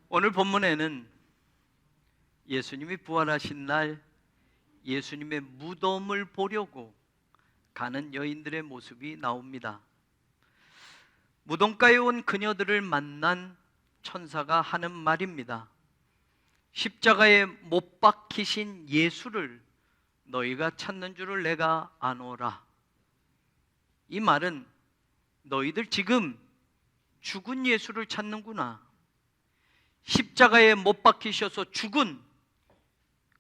오늘 본문에는 예수님이 부활하신 날 예수님의 무덤을 보려고 가는 여인들의 모습이 나옵니다. 무덤가에 온 그녀들을 만난 천사가 하는 말입니다. 십자가에 못 박히신 예수를 너희가 찾는 줄을 내가 아노라. 이 말은 너희들 지금 죽은 예수를 찾는구나. 십자가에 못 박히셔서 죽은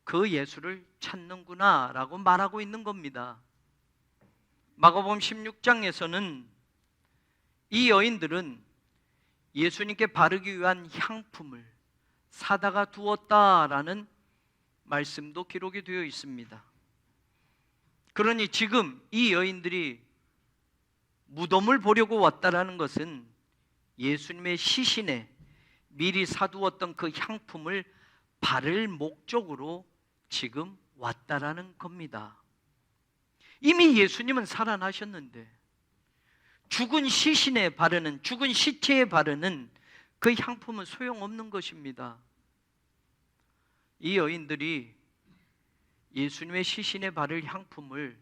그 예수를 찾는구나 라고 말하고 있는 겁니다. 마가복음 16장에서는 이 여인들은 예수님께 바르기 위한 향품을 사다가 두었다라는 말씀도 기록이 되어 있습니다. 그러니 지금 이 여인들이 무덤을 보려고 왔다라는 것은 예수님의 시신에 미리 사두었던 그 향품을 바를 목적으로 지금 왔다라는 겁니다. 이미 예수님은 살아나셨는데 죽은 시신에 바르는, 죽은 시체에 바르는 그 향품은 소용없는 것입니다. 이 여인들이 예수님의 시신에 바를 향품을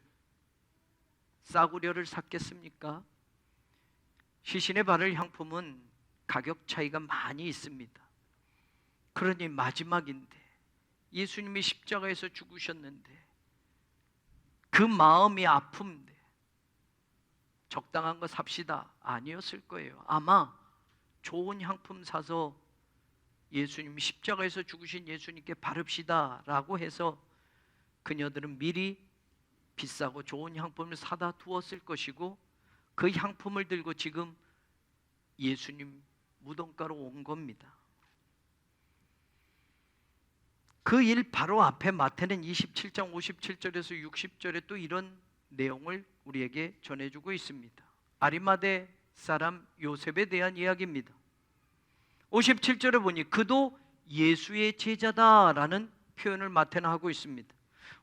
싸구려를 샀겠습니까? 시신에 바를 향품은 가격 차이가 많이 있습니다. 그러니 마지막인데 예수님이 십자가에서 죽으셨는데 그 마음이 아픈데 적당한 거 삽시다 아니었을 거예요. 아마 좋은 향품 사서 예수님 십자가에서 죽으신 예수님께 바릅시다 라고 해서 그녀들은 미리 비싸고 좋은 향품을 사다 두었을 것이고 그 향품을 들고 지금 예수님 무덤가로 온 겁니다. 그 일 바로 앞에 마태는 27장 57절에서 60절에 또 이런 내용을 우리에게 전해주고 있습니다. 아리마대 사람 요셉에 대한 이야기입니다. 57절에 보니 그도 예수의 제자다라는 표현을 마태는 하고 있습니다.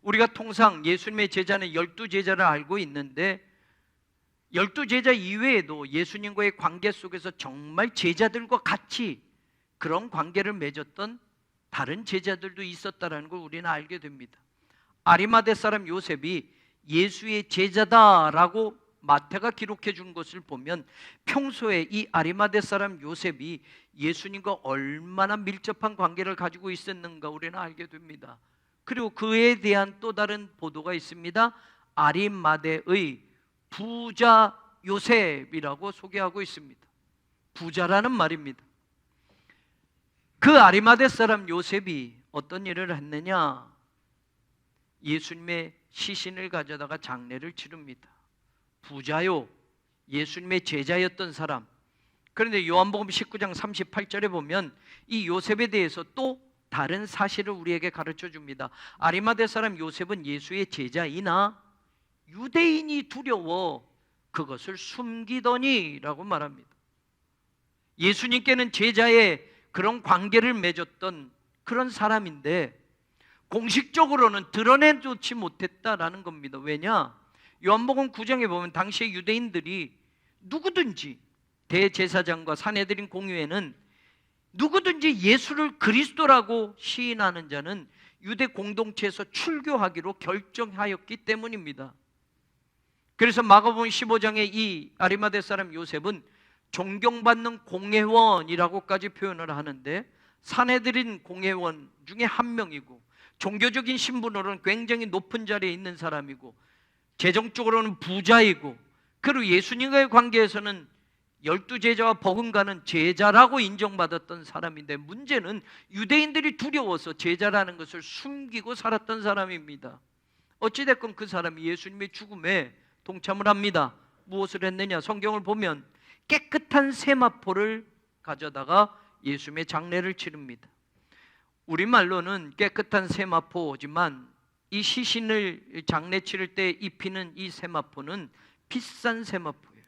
우리가 통상 예수님의 제자는 12제자를 알고 있는데 12제자 이외에도 예수님과의 관계 속에서 정말 제자들과 같이 그런 관계를 맺었던 다른 제자들도 있었다는 걸 우리는 알게 됩니다. 아리마대 사람 요셉이 예수의 제자다라고 마태가 기록해 준 것을 보면 평소에 이 아리마대 사람 요셉이 예수님과 얼마나 밀접한 관계를 가지고 있었는가 우리는 알게 됩니다. 그리고 그에 대한 또 다른 보도가 있습니다. 아리마대의 부자 요셉이라고 소개하고 있습니다. 부자라는 말입니다. 그 아리마대 사람 요셉이 어떤 일을 했느냐? 예수님의 시신을 가져다가 장례를 치릅니다. 부자요, 예수님의 제자였던 사람. 그런데 요한복음 19장 38절에 보면 이 요셉에 대해서 또 다른 사실을 우리에게 가르쳐 줍니다. 아리마대 사람 요셉은 예수의 제자이나 유대인이 두려워 그것을 숨기더니 라고 말합니다. 예수님께는 제자의 그런 관계를 맺었던 그런 사람인데 공식적으로는 드러내놓지 못했다라는 겁니다. 왜냐? 요한복음 9장에 보면 당시의 유대인들이 누구든지 대제사장과 산헤드린 공의회는 누구든지 예수를 그리스도라고 시인하는 자는 유대 공동체에서 출교하기로 결정하였기 때문입니다. 그래서 마가복음 15장에 이 아리마대 사람 요셉은 존경받는 공회원이라고까지 표현을 하는데 산헤드린 공회원 중에 한 명이고 종교적인 신분으로는 굉장히 높은 자리에 있는 사람이고 재정적으로는 부자이고 그리고 예수님과의 관계에서는 12제자와 버금가는 제자라고 인정받았던 사람인데 문제는 유대인들이 두려워서 제자라는 것을 숨기고 살았던 사람입니다. 어찌됐건 그 사람이 예수님의 죽음에 동참을 합니다. 무엇을 했느냐? 성경을 보면 깨끗한 세마포를 가져다가 예수님의 장례를 치릅니다. 우리말로는 깨끗한 세마포지만 이 시신을 장례 치를 때 입히는 이 세마포는 비싼 세마포예요.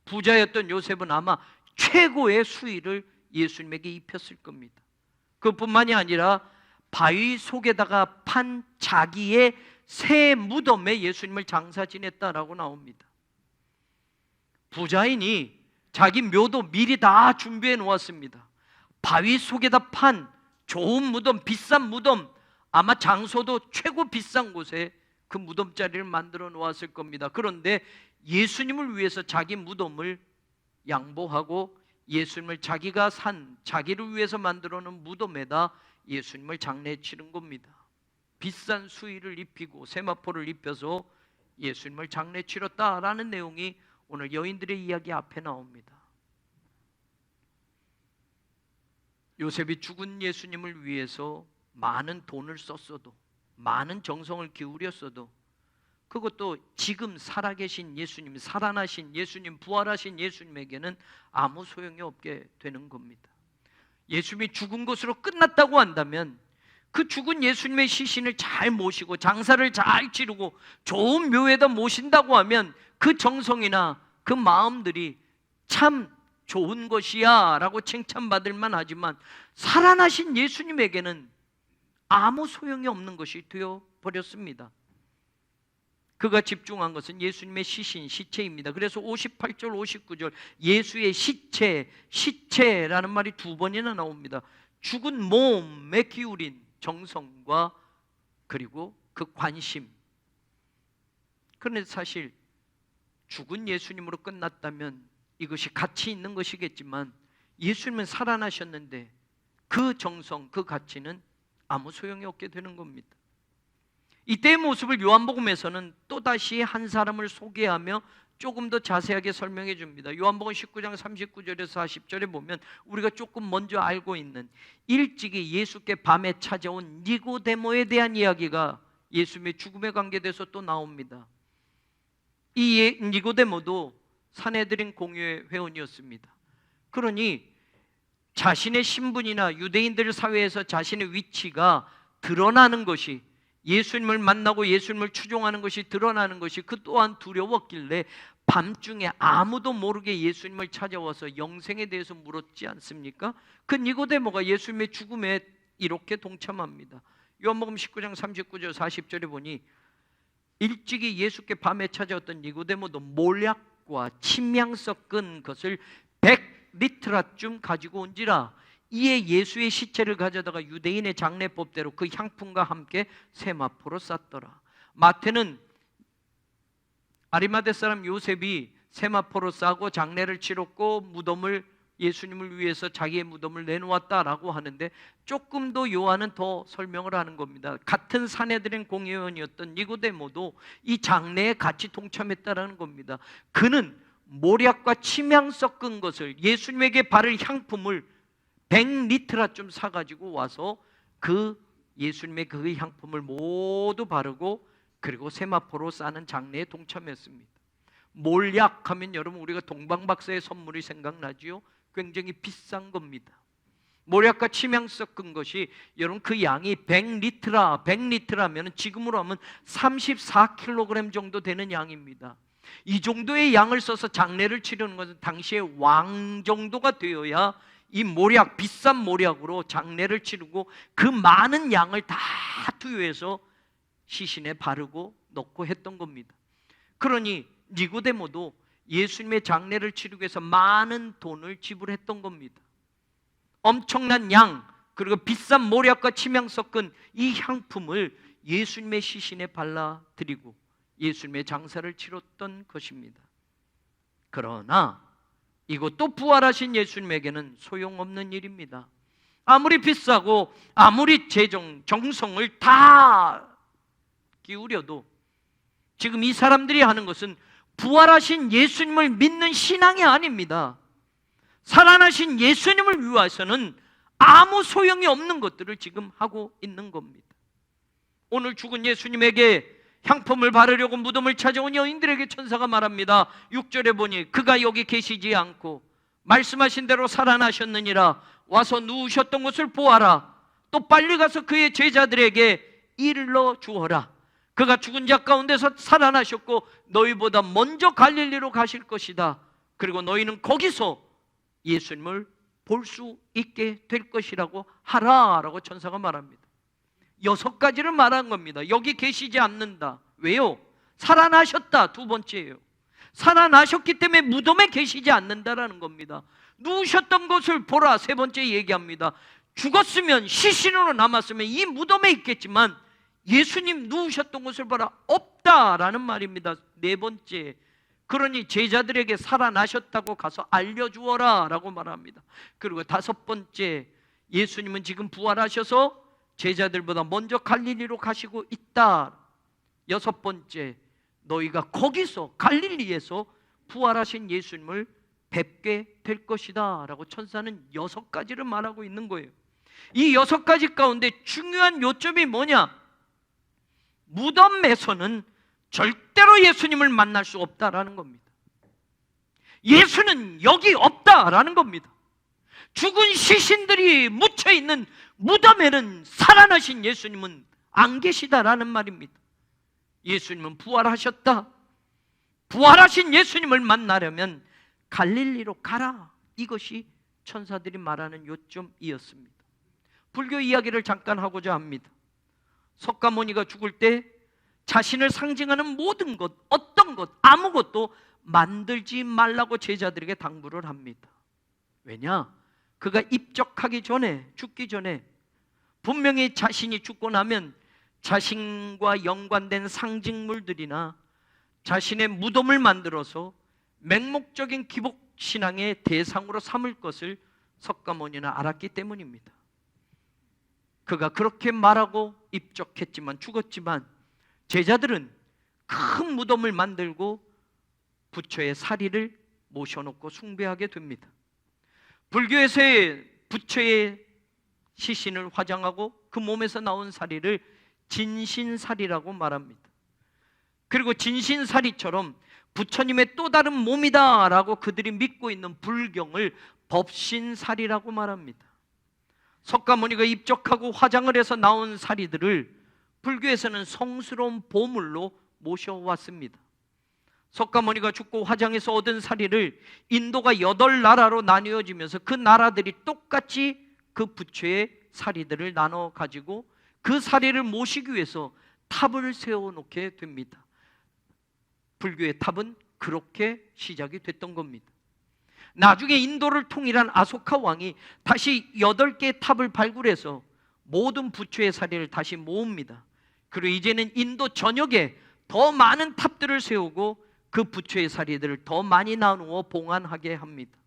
부자였던 요셉은 아마 최고의 수의를 예수님에게 입혔을 겁니다. 그뿐만이 아니라 바위 속에다가 판 자기의 새 무덤에 예수님을 장사 지냈다라고 나옵니다. 부자인이 자기 묘도 미리 다 준비해 놓았습니다. 바위 속에다 판 좋은 무덤, 비싼 무덤, 아마 장소도 최고 비싼 곳에 그 무덤자리를 만들어 놓았을 겁니다. 그런데 예수님을 위해서 자기 무덤을 양보하고 예수님을 자기가 산, 자기를 위해서 만들어 놓은 무덤에다 예수님을 장례 치른 겁니다. 비싼 수의를 입히고 세마포를 입혀서 예수님을 장례 치렀다라는 내용이 오늘 여인들의 이야기 앞에 나옵니다. 요셉이 죽은 예수님을 위해서 많은 돈을 썼어도, 많은 정성을 기울였어도, 그것도 지금 살아계신 예수님, 살아나신 예수님, 부활하신 예수님에게는 아무 소용이 없게 되는 겁니다. 예수님이 죽은 것으로 끝났다고 한다면 그 죽은 예수님의 시신을 잘 모시고 장사를 잘 치르고 좋은 묘에다 모신다고 하면 그 정성이나 그 마음들이 참 좋은 것이야 라고 칭찬받을 만하지만 살아나신 예수님에게는 아무 소용이 없는 것이 되어버렸습니다. 그가 집중한 것은 예수님의 시신, 시체입니다. 그래서 58절, 59절 예수의 시체, 시체라는 말이 두 번이나 나옵니다. 죽은 몸에 기울인 정성과 그리고 그 관심. 그런데 사실 죽은 예수님으로 끝났다면 이것이 가치 있는 것이겠지만 예수님은 살아나셨는데 그 정성, 그 가치는 아무 소용이 없게 되는 겁니다. 이때의 모습을 요한복음에서는 또다시 한 사람을 소개하며 조금 더 자세하게 설명해 줍니다. 요한복음 19장 39절에서 40절에 보면 우리가 조금 먼저 알고 있는 일찍이 예수께 밤에 찾아온 니고데모에 대한 이야기가 예수님의 죽음에 관계돼서 또 나옵니다. 이 니고데모도 산헤드린 공회의 회원이었습니다. 그러니 자신의 신분이나 유대인들 사회에서 자신의 위치가 드러나는 것이, 예수님을 만나고 예수님을 추종하는 것이 드러나는 것이 그 또한 두려웠길래 밤중에 아무도 모르게 예수님을 찾아와서 영생에 대해서 물었지 않습니까? 그 니고데모가 예수님의 죽음에 이렇게 동참합니다. 요한복음 19장 39절 40절에 보니 일찍이 예수께 밤에 찾아왔던 니고데모도 몰약과 침향 섞은 것을 100리트라쯤 가지고 온지라 이에 예수의 시체를 가져다가 유대인의 장례법대로 그 향품과 함께 세마포로 쌌더라. 마태는 아리마대 사람 요셉이 세마포로 싸고 장례를 치렀고 무덤을 예수님을 위해서 자기의 무덤을 내놓았다라고 하는데 조금 더 요한은 더 설명을 하는 겁니다. 같은 산헤드린 공회원이었던 니고데모도 이 장례에 같이 동참했다라는 겁니다. 그는 모략과 침향 섞은 것을, 예수님에게 바를 향품을 100리트라쯤 사가지고 와서 그 예수님의 그 향품을 모두 바르고 그리고 세마포로 싸는 장례에 동참했습니다. 몰약하면 여러분 우리가 동방박사의 선물이 생각나지요? 굉장히 비싼 겁니다. 모략과 침향 섞은 것이 여러분 그 양이 100리트라면 지금으로 하면 34kg 정도 되는 양입니다. 이 정도의 양을 써서 장례를 치르는 것은 당시에 왕 정도가 되어야 이 모략, 비싼 모략으로 장례를 치르고 그 많은 양을 다 투여해서 시신에 바르고 넣고 했던 겁니다. 그러니 니고데모도 예수님의 장례를 치르기 위해서 많은 돈을 지불했던 겁니다. 엄청난 양, 그리고 비싼 모략과 침향 섞은 이 향품을 예수님의 시신에 발라드리고 예수님의 장사를 치렀던 것입니다. 그러나 이것도 부활하신 예수님에게는 소용없는 일입니다. 아무리 비싸고 아무리 정성을 다 기울여도 지금 이 사람들이 하는 것은 부활하신 예수님을 믿는 신앙이 아닙니다. 살아나신 예수님을 위해서는 아무 소용이 없는 것들을 지금 하고 있는 겁니다. 오늘 죽은 예수님에게 향품을 바르려고 무덤을 찾아온 여인들에게 천사가 말합니다. 6절에 보니 그가 여기 계시지 않고 말씀하신 대로 살아나셨느니라. 와서 누우셨던 곳을 보아라. 또 빨리 가서 그의 제자들에게 일러 주어라. 그가 죽은 자 가운데서 살아나셨고 너희보다 먼저 갈릴리로 가실 것이다. 그리고 너희는 거기서 예수님을 볼 수 있게 될 것이라고 하라라고 천사가 말합니다. 6가지를 말한 겁니다. 여기 계시지 않는다. 왜요? 살아나셨다. 두 번째예요. 살아나셨기 때문에 무덤에 계시지 않는다라는 겁니다. 누우셨던 것을 보라. 세 번째 얘기합니다. 죽었으면, 시신으로 남았으면 이 무덤에 있겠지만 예수님 누우셨던 것을 보라, 없다라는 말입니다. 네 번째, 그러니 제자들에게 살아나셨다고 가서 알려주어라 라고 말합니다. 그리고 다섯 번째, 예수님은 지금 부활하셔서 제자들보다 먼저 갈릴리로 가시고 있다. 여섯 번째, 너희가 거기서 갈릴리에서 부활하신 예수님을 뵙게 될 것이다 라고 천사는 6가지를 말하고 있는 거예요. 이 6가지 가운데 중요한 요점이 뭐냐? 무덤에서는 절대로 예수님을 만날 수 없다라는 겁니다. 예수는 여기 없다라는 겁니다. 죽은 시신들이 묻혀있는 무덤에는 살아나신 예수님은 안 계시다라는 말입니다. 예수님은 부활하셨다. 부활하신 예수님을 만나려면 갈릴리로 가라. 이것이 천사들이 말하는 요점이었습니다. 불교 이야기를 잠깐 하고자 합니다. 석가모니가 죽을 때 자신을 상징하는 모든 것, 어떤 것, 아무것도 만들지 말라고 제자들에게 당부를 합니다. 왜냐? 그가 입적하기 전에, 죽기 전에 분명히 자신이 죽고 나면 자신과 연관된 상징물들이나 자신의 무덤을 만들어서 맹목적인 기복신앙의 대상으로 삼을 것을 석가모니는 알았기 때문입니다. 그가 그렇게 말하고 입적했지만, 죽었지만 제자들은 큰 무덤을 만들고 부처의 사리를 모셔놓고 숭배하게 됩니다. 불교에서의 부처의 시신을 화장하고 그 몸에서 나온 사리를 진신사리라고 말합니다. 그리고 진신사리처럼 부처님의 또 다른 몸이다 라고 그들이 믿고 있는 불경을 법신사리라고 말합니다. 석가모니가 입적하고 화장을 해서 나온 사리들을 불교에서는 성스러운 보물로 모셔왔습니다. 석가모니가 죽고 화장해서 얻은 사리를 인도가 8나라로 나뉘어지면서 그 나라들이 똑같이 그 부처의 사리들을 나눠 가지고 그 사리를 모시기 위해서 탑을 세워놓게 됩니다. 불교의 탑은 그렇게 시작이 됐던 겁니다. 나중에 인도를 통일한 아소카 왕이 다시 8개의 탑을 발굴해서 모든 부처의 사리를 다시 모읍니다. 그리고 이제는 인도 전역에 더 많은 탑들을 세우고 그 부처의 사리들을 더 많이 나누어 봉안하게 합니다.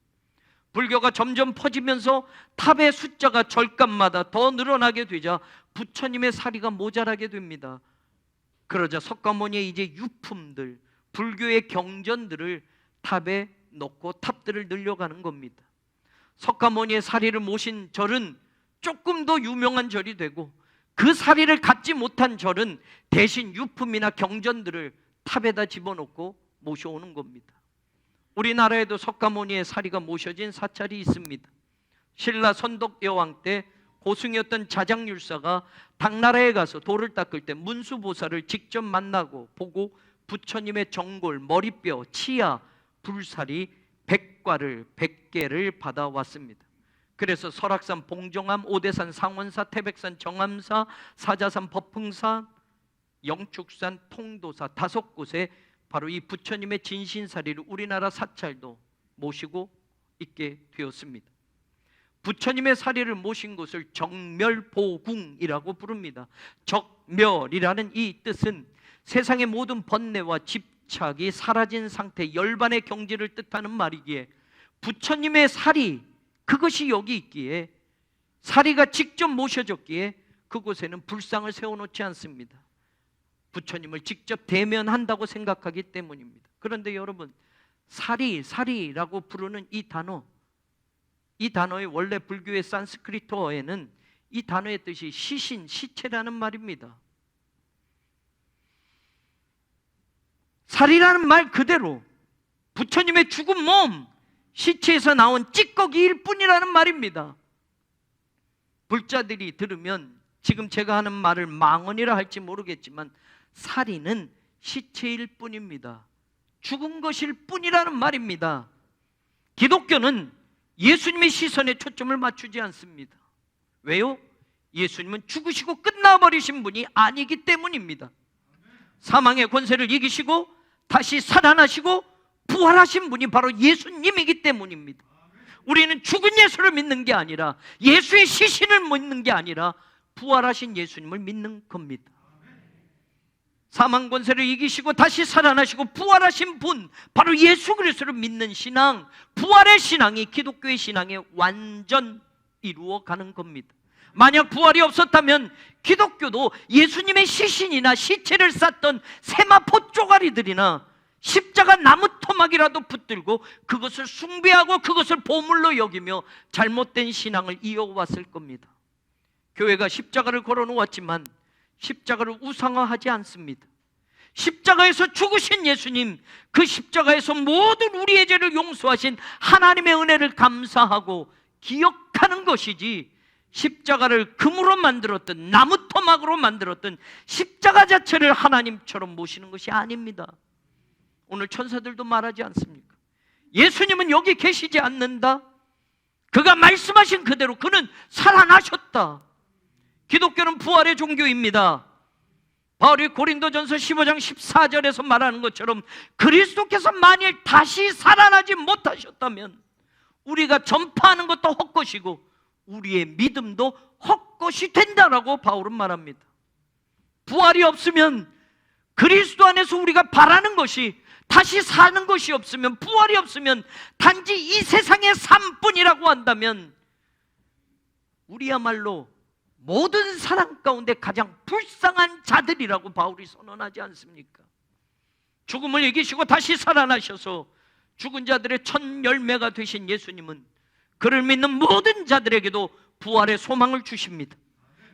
불교가 점점 퍼지면서 탑의 숫자가 절간마다 더 늘어나게 되자 부처님의 사리가 모자라게 됩니다. 그러자 석가모니의 이제 유품들, 불교의 경전들을 탑에 넣고 탑들을 늘려가는 겁니다. 석가모니의 사리를 모신 절은 조금 더 유명한 절이 되고, 그 사리를 갖지 못한 절은 대신 유품이나 경전들을 탑에다 집어넣고 모셔오는 겁니다. 우리나라에도 석가모니의 사리가 모셔진 사찰이 있습니다. 신라 선덕여왕 때 고승이었던 자장율사가 당나라에 가서 돌을 닦을 때 문수보살을 직접 만나고 보고 부처님의 정골, 머리뼈, 치아, 불사리 100개를 받아왔습니다. 그래서 설악산 봉정암, 오대산 상원사, 태백산 정암사, 사자산 법흥사, 영축산 통도사 5곳에 바로 이 부처님의 진신사리를 우리나라 사찰도 모시고 있게 되었습니다. 부처님의 사리를 모신 곳을 정멸보궁이라고 부릅니다. 적멸이라는 이 뜻은 세상의 모든 번뇌와 집착이 사라진 상태, 열반의 경지를 뜻하는 말이기에 부처님의 사리, 그것이 여기 있기에, 사리가 직접 모셔졌기에 그곳에는 불상을 세워놓지 않습니다. 부처님을 직접 대면한다고 생각하기 때문입니다. 그런데 여러분, 사리라고 부르는 이 단어, 이 단어의 원래 불교의 산스크리트어에는 이 단어의 뜻이 시신, 시체라는 말입니다. 사리라는 말 그대로 부처님의 죽은 몸, 시체에서 나온 찌꺼기일 뿐이라는 말입니다. 불자들이 들으면 지금 제가 하는 말을 망언이라 할지 모르겠지만 사리는 시체일 뿐입니다. 죽은 것일 뿐이라는 말입니다. 기독교는 예수님의 시선에 초점을 맞추지 않습니다. 왜요? 예수님은 죽으시고 끝나버리신 분이 아니기 때문입니다. 사망의 권세를 이기시고 다시 살아나시고 부활하신 분이 바로 예수님이기 때문입니다. 우리는 죽은 예수를 믿는 게 아니라, 예수의 시신을 믿는 게 아니라 부활하신 예수님을 믿는 겁니다. 사망 권세를 이기시고 다시 살아나시고 부활하신 분, 바로 예수 그리스도를 믿는 신앙, 부활의 신앙이 기독교의 신앙에 완전 이루어가는 겁니다. 만약 부활이 없었다면 기독교도 예수님의 시신이나 시체를 쌌던 세마포 쪼가리들이나 십자가 나무 토막이라도 붙들고 그것을 숭배하고 그것을 보물로 여기며 잘못된 신앙을 이어왔을 겁니다. 교회가 십자가를 걸어놓았지만 십자가를 우상화하지 않습니다. 십자가에서 죽으신 예수님, 그 십자가에서 모든 우리의 죄를 용서하신 하나님의 은혜를 감사하고 기억하는 것이지, 십자가를 금으로 만들었던, 나무 토막으로 만들었던 십자가 자체를 하나님처럼 모시는 것이 아닙니다. 오늘 천사들도 말하지 않습니까? 예수님은 여기 계시지 않는다. 그가 말씀하신 그대로 그는 살아나셨다. 기독교는 부활의 종교입니다. 바울이 고린도전서 15장 14절에서 말하는 것처럼 그리스도께서 만일 다시 살아나지 못하셨다면 우리가 전파하는 것도 헛것이고 우리의 믿음도 헛것이 된다라고 바울은 말합니다. 부활이 없으면, 그리스도 안에서 우리가 바라는 것이, 다시 사는 것이 없으면, 부활이 없으면 단지 이 세상의 삶뿐이라고 한다면 우리야말로 모든 사람 가운데 가장 불쌍한 자들이라고 바울이 선언하지 않습니까? 죽음을 이기시고 다시 살아나셔서 죽은 자들의 첫 열매가 되신 예수님은 그를 믿는 모든 자들에게도 부활의 소망을 주십니다.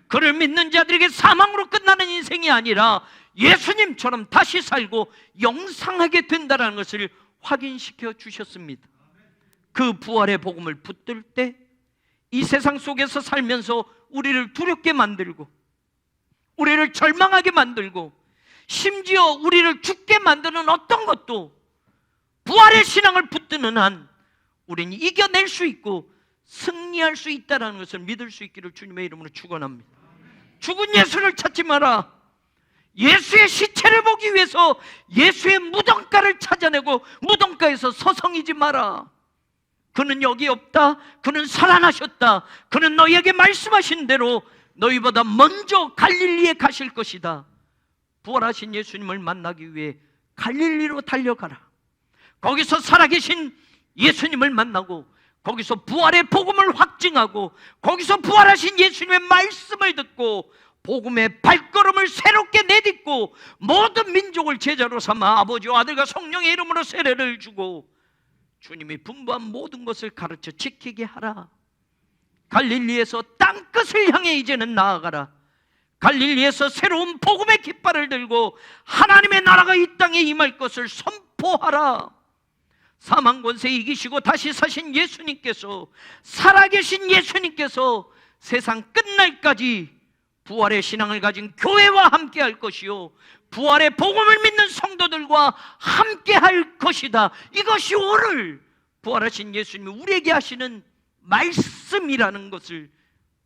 그를 믿는 자들에게 사망으로 끝나는 인생이 아니라 예수님처럼 다시 살고 영생하게 된다는 것을 확인시켜 주셨습니다. 그 부활의 복음을 붙들 때 이 세상 속에서 살면서 우리를 두렵게 만들고 우리를 절망하게 만들고 심지어 우리를 죽게 만드는 어떤 것도 부활의 신앙을 붙드는 한 우리는 이겨낼 수 있고 승리할 수 있다는 것을 믿을 수 있기를 주님의 이름으로 축원합니다. 죽은 예수를 찾지 마라. 예수의 시체를 보기 위해서 예수의 무덤가를 찾아내고 무덤가에서 서성이지 마라. 그는 여기 없다. 그는 살아나셨다. 그는 너희에게 말씀하신 대로 너희보다 먼저 갈릴리에 가실 것이다. 부활하신 예수님을 만나기 위해 갈릴리로 달려가라. 거기서 살아계신 예수님을 만나고 거기서 부활의 복음을 확증하고 거기서 부활하신 예수님의 말씀을 듣고 복음의 발걸음을 새롭게 내딛고 모든 민족을 제자로 삼아 아버지와 아들과 성령의 이름으로 세례를 주고 주님이 분부한 모든 것을 가르쳐 지키게 하라. 갈릴리에서 땅끝을 향해 이제는 나아가라. 갈릴리에서 새로운 복음의 깃발을 들고 하나님의 나라가 이 땅에 임할 것을 선포하라. 사망 권세 이기시고 다시 사신 예수님께서, 살아계신 예수님께서 세상 끝날까지 부활의 신앙을 가진 교회와 함께 할 것이요 부활의 복음을 믿는 성도들과 함께 할 것이다. 이것이 오늘 부활하신 예수님이 우리에게 하시는 말씀이라는 것을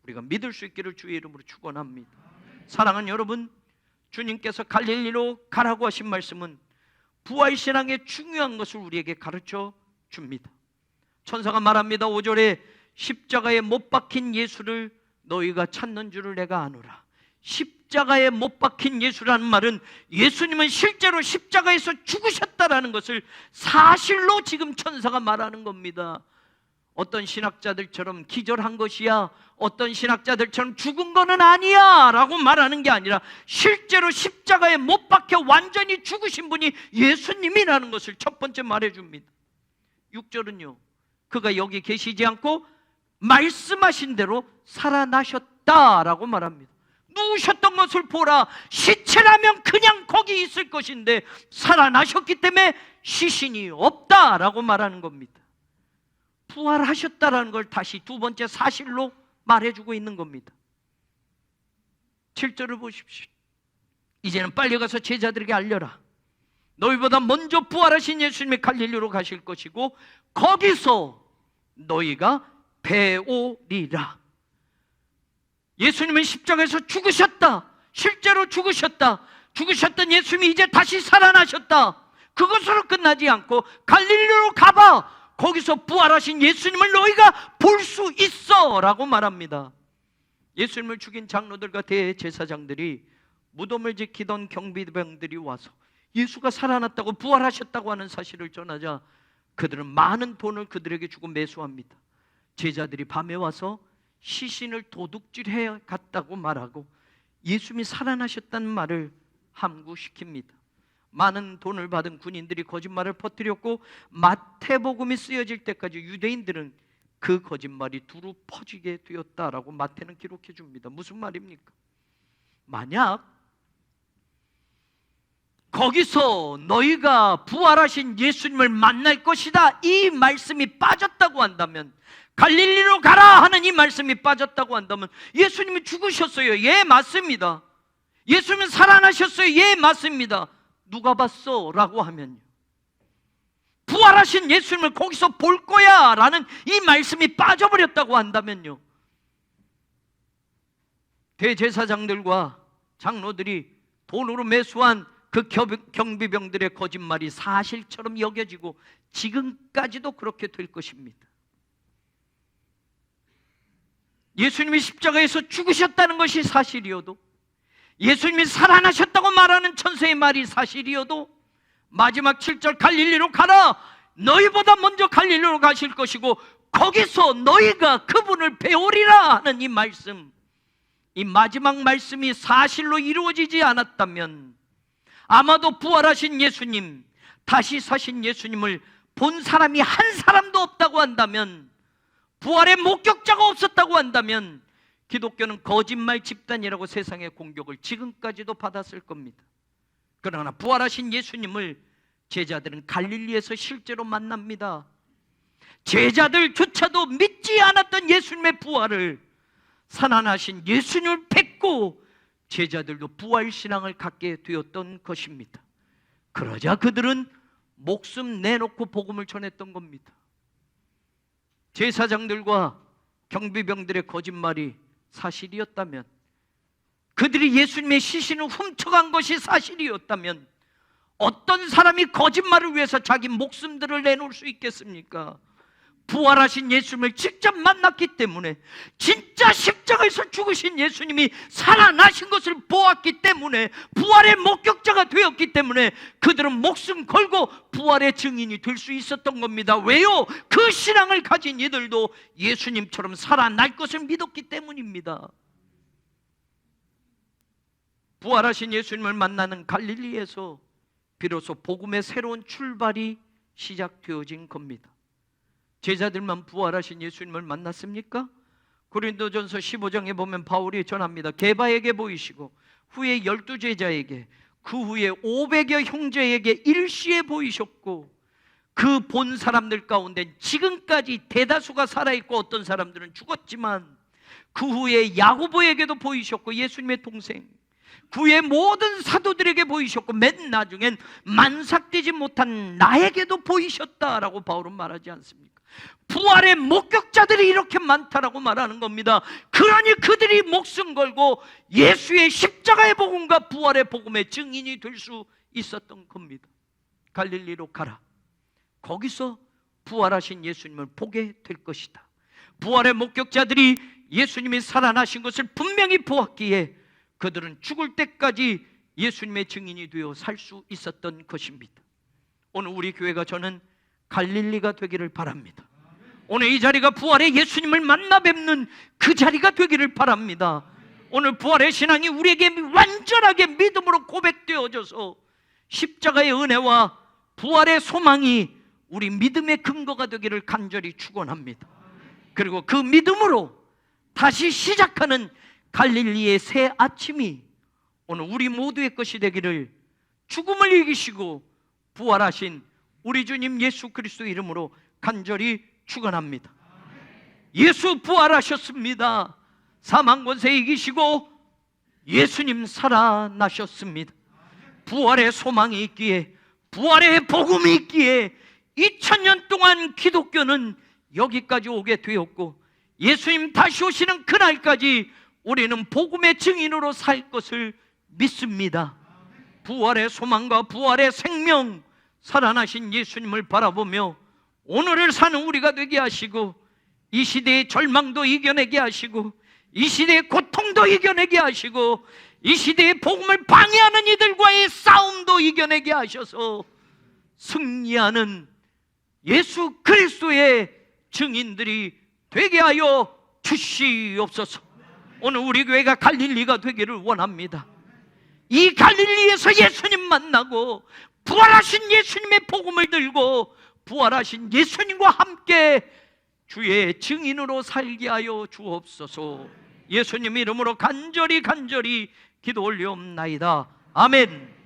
우리가 믿을 수 있기를 주의 이름으로 축원합니다. 사랑하는 여러분, 주님께서 갈릴리로 가라고 하신 말씀은 부활신앙의 중요한 것을 우리에게 가르쳐 줍니다. 천사가 말합니다. 5절에 십자가에 못 박힌 예수를 너희가 찾는 줄을 내가 아노라. 십자가에 못 박힌 예수라는 말은 예수님은 실제로 십자가에서 죽으셨다라는 것을 사실로 지금 천사가 말하는 겁니다. 어떤 신학자들처럼 기절한 것이야, 어떤 신학자들처럼 죽은 거는 아니야 라고 말하는 게 아니라 실제로 십자가에 못 박혀 완전히 죽으신 분이 예수님이라는 것을 첫 번째 말해줍니다. 6절은요, 그가 여기 계시지 않고 말씀하신 대로 살아나셨다라고 말합니다. 누우셨던 것을 보라. 시체라면 그냥 거기 있을 것인데 살아나셨기 때문에 시신이 없다라고 말하는 겁니다. 부활하셨다라는 걸 다시 두 번째 사실로 말해주고 있는 겁니다. 7절을 보십시오. 이제는 빨리 가서 제자들에게 알려라. 너희보다 먼저 부활하신 예수님이 갈릴리로 가실 것이고 거기서 너희가 배우리라. 예수님은 십자가에서 죽으셨다. 실제로 죽으셨다. 죽으셨던 예수님이 이제 다시 살아나셨다. 그것으로 끝나지 않고 갈릴리로 가봐. 거기서 부활하신 예수님을 너희가 볼 수 있어 라고 말합니다. 예수님을 죽인 장로들과 대제사장들이 무덤을 지키던 경비병들이 와서 예수가 살아났다고 부활하셨다고 하는 사실을 전하자 그들은 많은 돈을 그들에게 주고 매수합니다. 제자들이 밤에 와서 시신을 도둑질해 갔다고 말하고 예수님이 살아나셨다는 말을 함구시킵니다. 많은 돈을 받은 군인들이 거짓말을 퍼뜨렸고 마태복음이 쓰여질 때까지 유대인들은 그 거짓말이 두루 퍼지게 되었다라고 마태는 기록해 줍니다. 무슨 말입니까? 만약 거기서 너희가 부활하신 예수님을 만날 것이다 이 말씀이 빠졌다고 한다면, 갈릴리로 가라 하는 이 말씀이 빠졌다고 한다면, 예수님이 죽으셨어요. 예, 맞습니다. 예수님은 살아나셨어요. 예, 맞습니다. 누가 봤어? 라고 하면요, 부활하신 예수님을 거기서 볼 거야 라는 이 말씀이 빠져버렸다고 한다면요, 대제사장들과 장로들이 돈으로 매수한 그 경비병들의 거짓말이 사실처럼 여겨지고 지금까지도 그렇게 될 것입니다. 예수님이 십자가에서 죽으셨다는 것이 사실이어도, 예수님이 살아나셨다고 말하는 천사의 말이 사실이어도, 마지막 7절 갈릴리로 가라, 너희보다 먼저 갈릴리로 가실 것이고 거기서 너희가 그분을 배우리라 하는 이 말씀, 이 마지막 말씀이 사실로 이루어지지 않았다면 아마도 부활하신 예수님, 다시 사신 예수님을 본 사람이 한 사람도 없다고 한다면, 부활의 목격자가 없었다고 한다면 기독교는 거짓말 집단이라고 세상의 공격을 지금까지도 받았을 겁니다. 그러나 부활하신 예수님을 제자들은 갈릴리에서 실제로 만납니다. 제자들조차도 믿지 않았던 예수님의 부활을, 살아나신 예수님을 뵙고 제자들도 부활신앙을 갖게 되었던 것입니다. 그러자 그들은 목숨 내놓고 복음을 전했던 겁니다. 제사장들과 경비병들의 거짓말이 사실이었다면, 그들이 예수님의 시신을 훔쳐간 것이 사실이었다면 어떤 사람이 거짓말을 위해서 자기 목숨들을 내놓을 수 있겠습니까? 부활하신 예수님을 직접 만났기 때문에, 진짜 십자가에서 죽으신 예수님이 살아나신 것을 보았기 때문에, 부활의 목격자가 되었기 때문에 그들은 목숨 걸고 부활의 증인이 될 수 있었던 겁니다. 왜요? 그 신앙을 가진 이들도 예수님처럼 살아날 것을 믿었기 때문입니다. 부활하신 예수님을 만나는 갈릴리에서 비로소 복음의 새로운 출발이 시작되어진 겁니다. 제자들만 부활하신 예수님을 만났습니까? 고린도전서 15장에 보면 바울이 전합니다. 게바에게 보이시고 후에 12제자에게, 그 후에 500여 형제에게 일시에 보이셨고, 그 본 사람들 가운데 지금까지 대다수가 살아있고 어떤 사람들은 죽었지만 그 후에 야고보에게도 보이셨고, 예수님의 동생, 그 후에 모든 사도들에게 보이셨고, 맨 나중엔 만삭되지 못한 나에게도 보이셨다라고 바울은 말하지 않습니까? 부활의 목격자들이 이렇게 많다라고 말하는 겁니다. 그러니 그들이 목숨 걸고 예수의 십자가의 복음과 부활의 복음의 증인이 될 수 있었던 겁니다. 갈릴리로 가라, 거기서 부활하신 예수님을 보게 될 것이다. 부활의 목격자들이 예수님이 살아나신 것을 분명히 보았기에 그들은 죽을 때까지 예수님의 증인이 되어 살 수 있었던 것입니다. 오늘 우리 교회가 저는 갈릴리가 되기를 바랍니다. 오늘 이 자리가 부활의 예수님을 만나 뵙는 그 자리가 되기를 바랍니다. 오늘 부활의 신앙이 우리에게 완전하게 믿음으로 고백되어져서 십자가의 은혜와 부활의 소망이 우리 믿음의 근거가 되기를 간절히 축원합니다. 그리고 그 믿음으로 다시 시작하는 갈릴리의 새 아침이 오늘 우리 모두의 것이 되기를 죽음을 이기시고 부활하신 우리 주님 예수 그리스도 이름으로 간절히 축원합니다. 예수 부활하셨습니다. 사망 권세 이기시고 예수님 살아나셨습니다. 부활의 소망이 있기에, 부활의 복음이 있기에 2000년 동안 기독교는 여기까지 오게 되었고, 예수님 다시 오시는 그날까지 우리는 복음의 증인으로 살 것을 믿습니다. 부활의 소망과 부활의 생명, 살아나신 예수님을 바라보며 오늘을 사는 우리가 되게 하시고, 이 시대의 절망도 이겨내게 하시고, 이 시대의 고통도 이겨내게 하시고, 이 시대의 복음을 방해하는 이들과의 싸움도 이겨내게 하셔서 승리하는 예수 그리스도의 증인들이 되게 하여 주시옵소서. 오늘 우리 교회가 갈릴리가 되기를 원합니다. 이 갈릴리에서 예수님 만나고 부활하신 예수님의 복음을 들고 부활하신 예수님과 함께 주의 증인으로 살게 하여 주옵소서. 예수님 이름으로 간절히 기도 올리옵나이다. 아멘.